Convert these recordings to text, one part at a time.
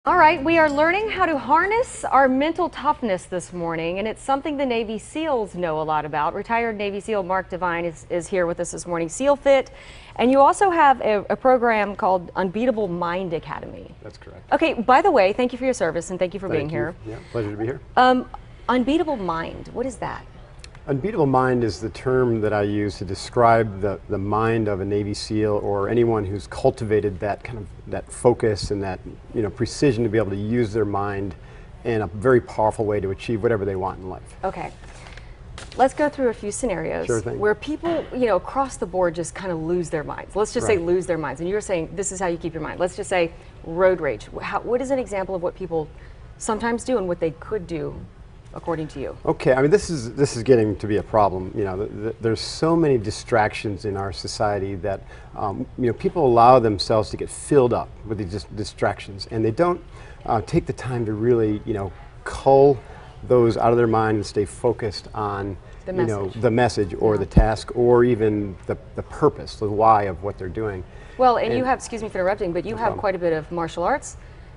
All right, we are learning how to harness our mental toughness this morning, and it's something the Navy SEALs know a lot about. Retired Navy SEAL Mark Devine is here with us this morning, SEALFIT, and you also have a program called Unbeatable Mind Academy. That's correct. Okay, by the way, thank you for your service and thank you for being here. Yeah, pleasure to be here. Unbeatable Mind, what is that? Unbeatable mind is the term that I use to describe the mind of a Navy SEAL or anyone who's cultivated that kind of that focus and that precision to be able to use their mind in a very powerful way to achieve whatever they want in life. Okay, let's go through a few scenarios where people across the board just kind of lose their minds. Let's just say lose their minds, and you're saying this is how you keep your mind. Let's just say road rage. What is an example of what people sometimes do and what they could do according to you? Okay, I mean this is getting to be a problem. There's so many distractions in our society that people allow themselves to get filled up with these distractions, and they don't take the time to really cull those out of their mind and stay focused on the message or the task or even the purpose, the why of what they're doing. Well, and you have, excuse me for interrupting, but you have quite a bit of martial arts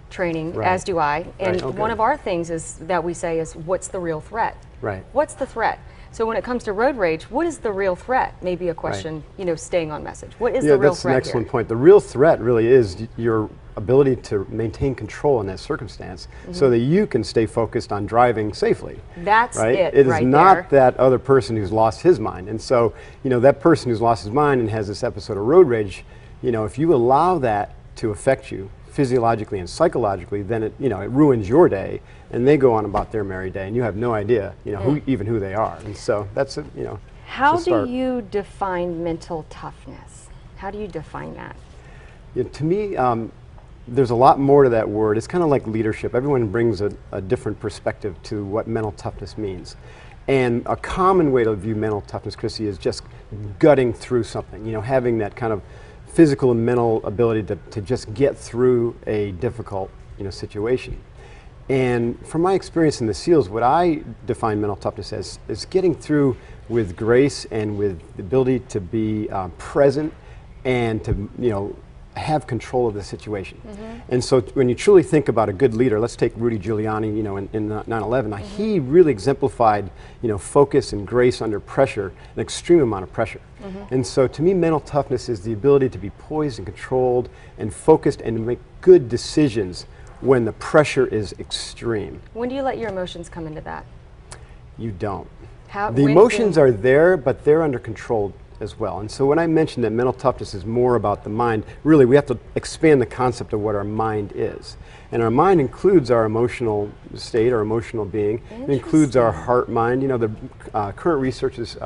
training, as do I, and one of our things is that we say is, what's the real threat? Right. What's the threat? So when it comes to road rage, what is the real threat? Maybe a question, staying on message. What is the real threat? That's an excellent point. The real threat really is your ability to maintain control in that circumstance so that you can stay focused on driving safely. That's it. It is not that other person who's lost his mind. And so, that person who's lost his mind and has this episode of road rage, if you allow that to affect you physiologically and psychologically, then it ruins your day, and they go on about their merry day, and you have no idea who they are. And so that's it. How do you define mental toughness? How do you define that? To me, there's a lot more to that word. It's kind of like leadership. Everyone brings a different perspective to what mental toughness means. And a common way to view mental toughness, Chrissy, is just gutting through something, having that kind of physical and mental ability to just get through a difficult situation. And from my experience in the SEALs, what I define mental toughness as is getting through with grace and with the ability to be present and to have control of the situation. And so when you truly think about a good leader, let's take Rudy Giuliani, in 9/11, he really exemplified, focus and grace under pressure, an extreme amount of pressure. And so to me, mental toughness is the ability to be poised and controlled and focused and to make good decisions when the pressure is extreme. When do you let your emotions come into that? You don't. The emotions are there, but they're under control as well. And so when I mentioned that mental toughness is more about the mind, really we have to expand the concept of what our mind is. And our mind includes our emotional state, our emotional being. It includes our heart mind. The current research is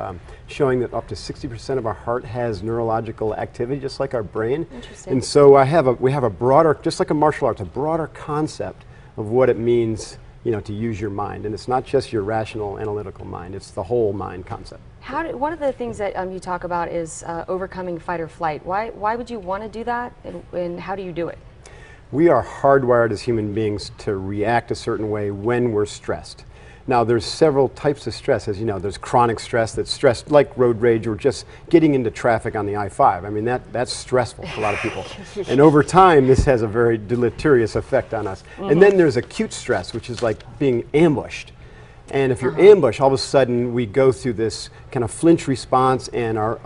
showing that up to 60% of our heart has neurological activity, just like our brain. And so we have a broader, just like a martial arts, a broader concept of what it means to use your mind. And it's not just your rational, analytical mind, it's the whole mind concept. One of the things that you talk about is overcoming fight or flight. Why would you want to do that, and how do you do it? We are hardwired as human beings to react a certain way when we're stressed. Now, there's several types of stress. As you know, there's chronic stress, that's stress like road rage or just getting into traffic on the I-5. I mean, that's stressful for a lot of people. And over time, this has a very deleterious effect on us. And then there's acute stress, which is like being ambushed. And if you're ambushed, all of a sudden we go through this kind of flinch response, and our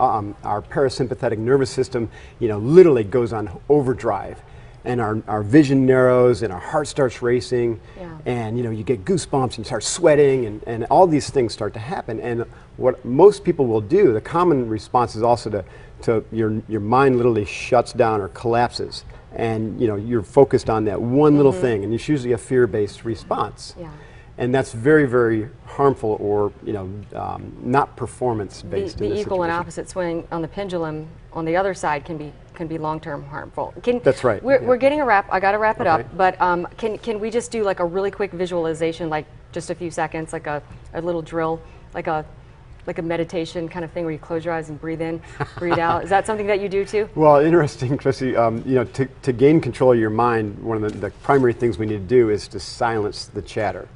parasympathetic nervous system, literally goes on overdrive. And our vision narrows and our heart starts racing, and you get goosebumps and you start sweating, and all these things start to happen. And what most people will do, the common response is also to your mind literally shuts down or collapses, and you're focused on that one little thing, and it's usually a fear-based response. And that's very, very harmful, or not performance-based. The equal and opposite swing on the pendulum on the other side can be long-term harmful. That's right. We're getting I got to wrap it up, but can we just do like a really quick visualization, like just a few seconds, like a little drill, like a meditation kind of thing where you close your eyes and breathe in, breathe out? Is that something that you do too? Well, interesting, Chrissy. To gain control of your mind, one of the primary things we need to do is to silence the chatter.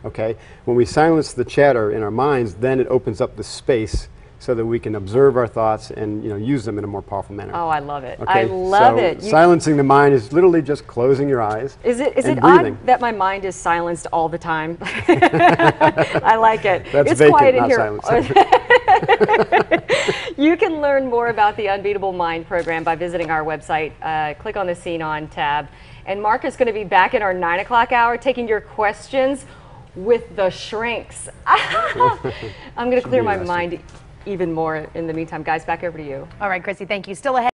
Okay? When we silence the chatter in our minds, then it opens up the space so that we can observe our thoughts and use them in a more powerful manner. Oh, I love it. Okay, I love it. Silencing the mind is literally just closing your eyes. Is it breathing. odd that my mind is silenced all the time? I like it. That's it's vacant, quiet in not here. silenced. You can learn more about the Unbeatable Mind program by visiting our website. Click on the Scene On tab. And Mark is going to be back in our 9 o'clock hour taking your questions with the shrinks. I'm going to clear my mind even more in the meantime. Guys, back over to you. All right, Chrissy, thank you. Still ahead.